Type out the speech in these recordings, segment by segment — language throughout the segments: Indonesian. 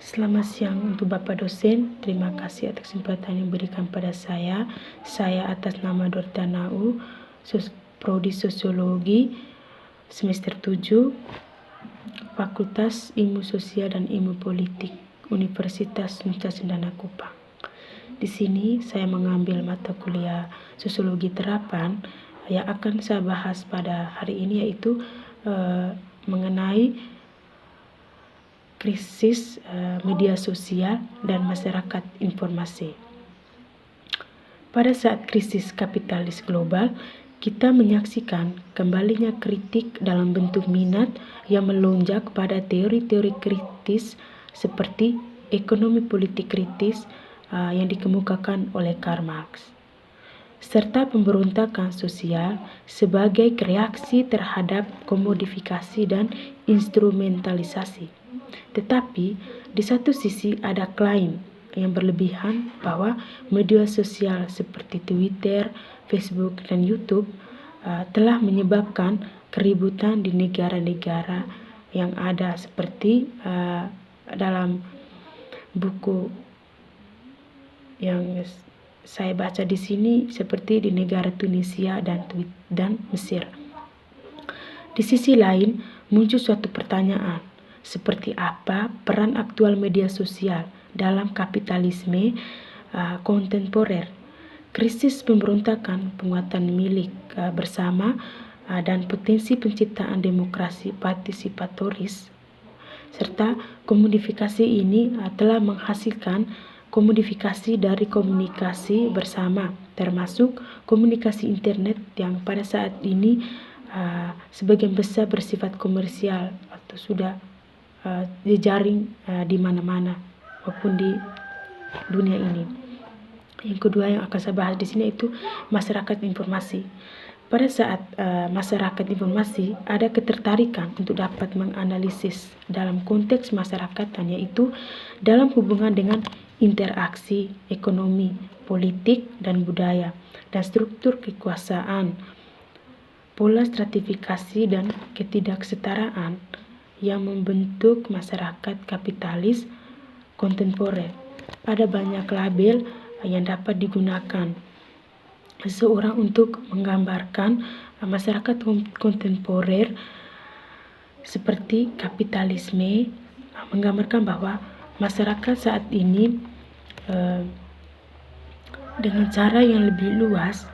Selamat siang untuk Bapak dosen. Terima kasih atas kesempatan yang diberikan pada saya. Saya atas nama Dortanau, Prodi Sosiologi, semester 7, Fakultas Ilmu Sosial dan Ilmu Politik, Universitas Nusa Cendana Kupang. Di sini saya mengambil mata kuliah Sosiologi Terapan yang akan saya bahas pada hari ini, yaitu mengenai krisis media sosial dan masyarakat informasi. Pada saat krisis kapitalis global, kita menyaksikan kembalinya kritik dalam bentuk minat yang melonjak pada teori-teori kritis seperti ekonomi politik kritis yang dikemukakan oleh Karl Marx, serta pemberontakan sosial sebagai reaksi terhadap komodifikasi dan instrumentalisasi. Tetapi di satu sisi ada klaim yang berlebihan bahwa media sosial seperti Twitter, Facebook, dan YouTube telah menyebabkan keributan di negara-negara yang ada, seperti dalam buku yang saya baca di sini, seperti di negara Tunisia dan Mesir. Di sisi lain, muncul suatu pertanyaan, seperti apa peran aktual media sosial dalam kapitalisme kontemporer, krisis pemberontakan, penguatan milik bersama, dan potensi penciptaan demokrasi partisipatoris, serta komodifikasi ini telah menghasilkan komodifikasi dari komunikasi bersama, termasuk komunikasi internet yang pada saat ini sebagian besar bersifat komersial atau sudah jejaring di mana-mana maupun di dunia ini. Yang kedua yang akan saya bahas di sini itu masyarakat informasi. Pada saat masyarakat informasi ada ketertarikan untuk dapat menganalisis dalam konteks masyarakat, yaitu dalam hubungan dengan interaksi ekonomi, politik, dan budaya, dan struktur kekuasaan, pola stratifikasi dan ketidaksetaraan yang membentuk masyarakat kapitalis kontemporer. Ada banyak label yang dapat digunakan seseorang untuk menggambarkan masyarakat kontemporer seperti kapitalisme, menggambarkan bahwa masyarakat saat ini dengan cara yang lebih luas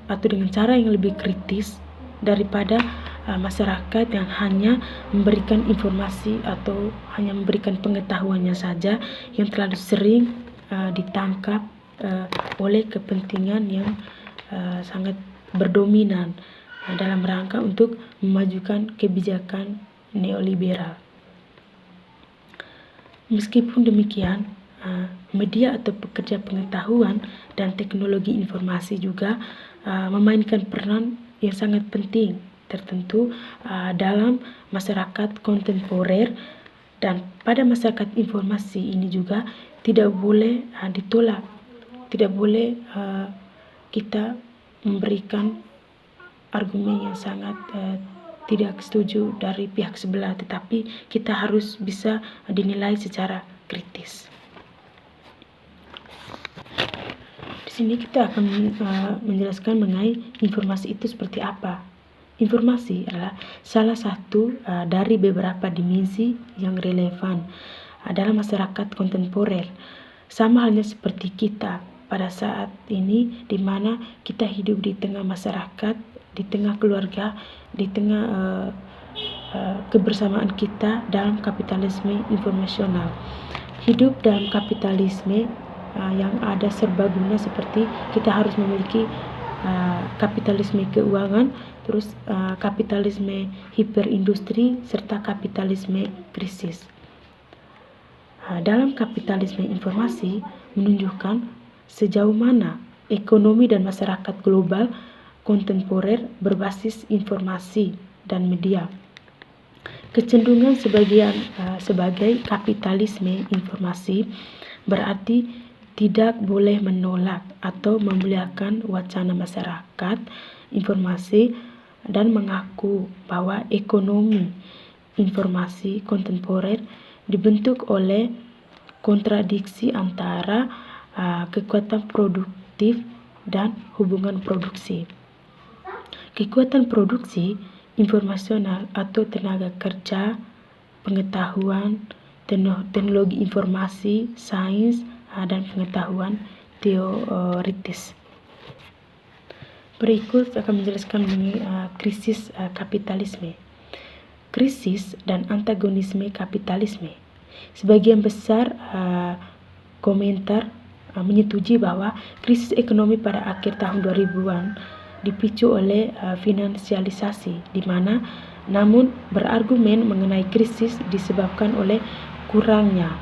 atau dengan cara yang lebih kritis daripada masyarakat yang hanya memberikan informasi atau hanya memberikan pengetahuannya saja, yang terlalu sering ditangkap oleh kepentingan yang sangat berdominan dalam rangka untuk memajukan kebijakan neoliberal. Meskipun demikian, media atau pekerja pengetahuan dan teknologi informasi juga memainkan peran yang sangat penting tertentu dalam masyarakat kontemporer, dan pada masyarakat informasi ini juga tidak boleh ditolak, tidak boleh kita memberikan argumen yang sangat tidak setuju dari pihak sebelah, tetapi kita harus bisa dinilai secara kritis. Di sini kita akan menjelaskan mengenai informasi itu seperti apa. Informasi adalah salah satu dari beberapa dimensi yang relevan dalam masyarakat kontemporer. Sama halnya seperti kita pada saat ini, di mana kita hidup di tengah masyarakat, di tengah keluarga, di tengah kebersamaan kita dalam kapitalisme informasional. Hidup dalam kapitalisme yang ada serbaguna, seperti kita harus memiliki kapitalisme keuangan, terus kapitalisme hiperindustri, serta kapitalisme krisis. Dalam kapitalisme informasi menunjukkan sejauh mana ekonomi dan masyarakat global kontemporer berbasis informasi dan media. Kecenderungan sebagai kapitalisme informasi berarti tidak boleh menolak atau memuliakan wacana masyarakat informasi dan mengaku bahwa ekonomi informasi kontemporer dibentuk oleh kontradiksi antara kekuatan produktif dan hubungan produksi. Kekuatan produksi informasional atau tenaga kerja, pengetahuan, teknologi informasi, sains, dan pengetahuan teoritis. Berikut akan menjelaskan mengenai krisis kapitalisme. Krisis dan antagonisme kapitalisme. Sebagian besar komentar menyetujui bahwa krisis ekonomi pada akhir tahun 2000-an dipicu oleh finansialisasi, di mana namun berargumen mengenai krisis disebabkan oleh kurangnya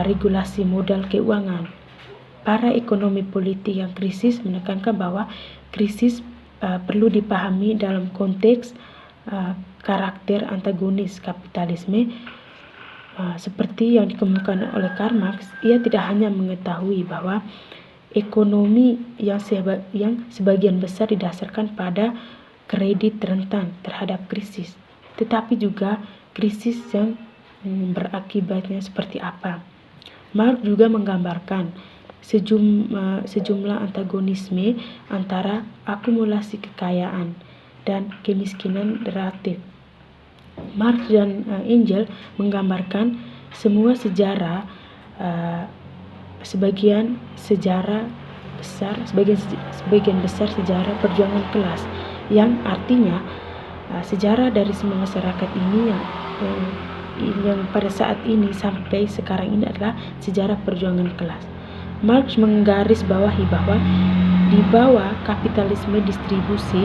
regulasi modal keuangan. Para ekonomi politik yang krisis menekankan bahwa krisis perlu dipahami dalam konteks karakter antagonis kapitalisme. Seperti yang dikemukakan oleh Karl Marx, ia tidak hanya mengetahui bahwa ekonomi yang sebagian besar didasarkan pada kredit rentan terhadap krisis, tetapi juga krisis yang berakibatnya seperti apa. Marx juga menggambarkan sejumlah antagonisme antara akumulasi kekayaan dan kemiskinan relatif. Marx dan Engels menggambarkan sebagian besar sejarah perjuangan kelas, yang artinya sejarah dari semua masyarakat ini yang pada saat ini sampai sekarang ini adalah sejarah perjuangan kelas. Marx menggarisbawahi bahwa di bawah kapitalisme distribusi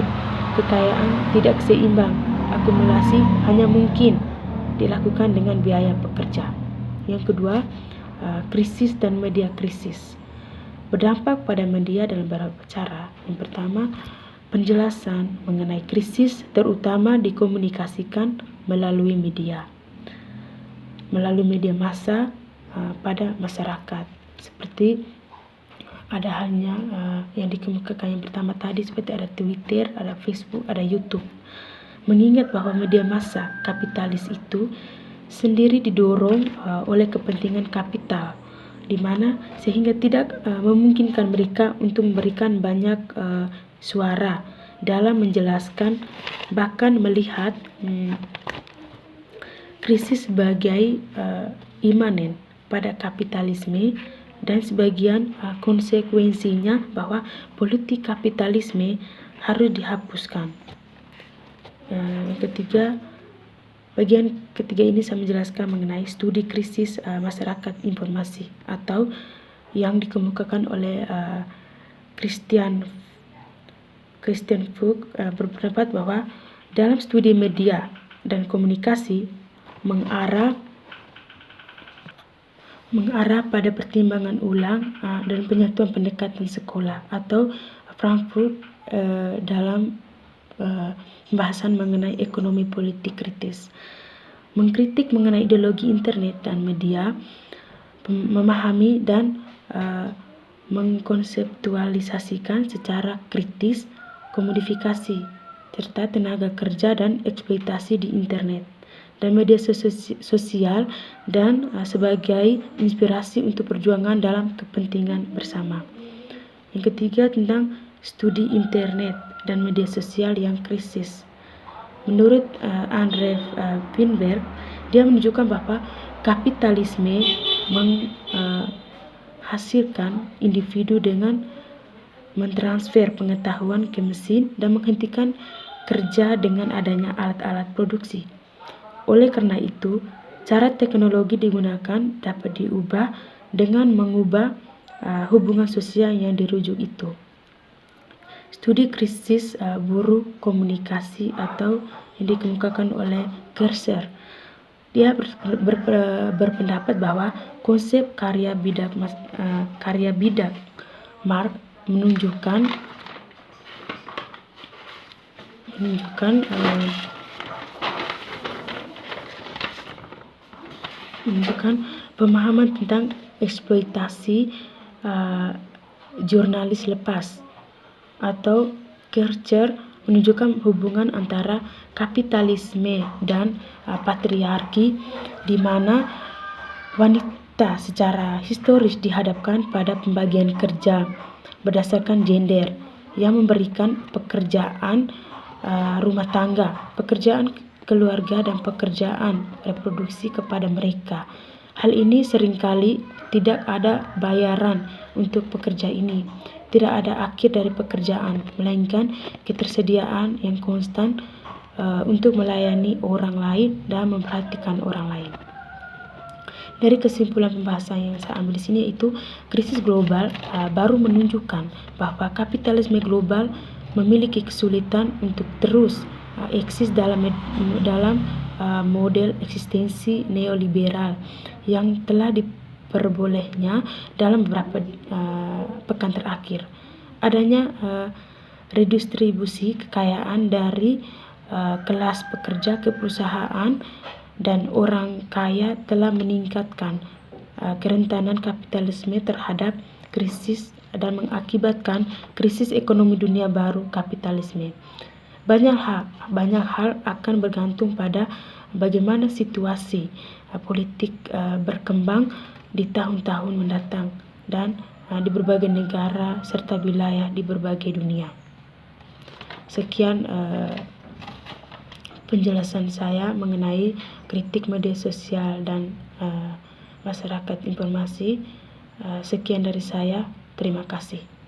kekayaan tidak seimbang, akumulasi hanya mungkin dilakukan dengan biaya pekerja. Yang kedua, krisis dan media krisis berdampak pada media dalam beberapa cara. Yang pertama, penjelasan mengenai krisis terutama dikomunikasikan melalui media massa pada masyarakat. Seperti ada halnya yang dikemukakan yang pertama tadi, seperti ada Twitter, ada Facebook, ada YouTube. Mengingat bahwa media massa kapitalis itu sendiri didorong oleh kepentingan kapital, di mana sehingga tidak memungkinkan mereka untuk memberikan banyak suara dalam menjelaskan, bahkan melihat krisis sebagai imanen pada kapitalisme, dan sebagian konsekuensinya bahwa politik kapitalisme harus dihapuskan. Bagian ketiga ini saya menjelaskan mengenai studi krisis masyarakat informasi, atau yang dikemukakan oleh Christian Fouque berpendapat bahwa dalam studi media dan komunikasi mengarah pada pertimbangan ulang dan penyatuan pendekatan sekolah atau Frankfurt dalam pembahasan mengenai ekonomi politik kritis. Mengkritik mengenai ideologi internet dan media, memahami dan mengkonseptualisasikan secara kritis komodifikasi serta tenaga kerja dan eksploitasi di internet dan media sosial dan sebagai inspirasi untuk perjuangan dalam kepentingan bersama. Yang ketiga, tentang studi internet dan media sosial yang krisis. Menurut Andre Weinberg, dia menunjukkan bahwa kapitalisme menghasilkan individu dengan mentransfer pengetahuan ke mesin dan menghentikan kerja dengan adanya alat-alat produksi. Oleh karena itu, cara teknologi digunakan dapat diubah dengan mengubah hubungan sosial yang dirujuk itu. Studi krisis buruh komunikasi atau yang dikemukakan oleh Gersser, dia berpendapat bahwa konsep karya bidak Marx menunjukkan pemahaman tentang eksploitasi jurnalis lepas, atau Gersser menunjukkan hubungan antara kapitalisme dan patriarki, di mana Wanita secara historis dihadapkan pada pembagian kerja berdasarkan gender yang memberikan pekerjaan rumah tangga, pekerjaan keluarga, dan pekerjaan reproduksi kepada mereka. Hal ini seringkali tidak ada bayaran untuk pekerja ini, tidak ada akhir dari pekerjaan, melainkan ketersediaan yang konstan untuk melayani orang lain dan memperhatikan orang lain. Dari kesimpulan pembahasan yang saya ambil di sini yaitu krisis global baru menunjukkan bahwa kapitalisme global memiliki kesulitan untuk terus eksis dalam model eksistensi neoliberal yang telah diperbolehnya dalam beberapa pekan terakhir. Adanya redistribusi kekayaan dari kelas pekerja ke perusahaan dan orang kaya telah meningkatkan kerentanan kapitalisme terhadap krisis dan mengakibatkan krisis ekonomi dunia baru kapitalisme. Banyak hal akan bergantung pada bagaimana situasi politik berkembang di tahun-tahun mendatang dan di berbagai negara serta wilayah di berbagai dunia. Sekian penjelasan saya mengenai kritik media sosial dan masyarakat informasi. Sekian dari saya. Terima kasih.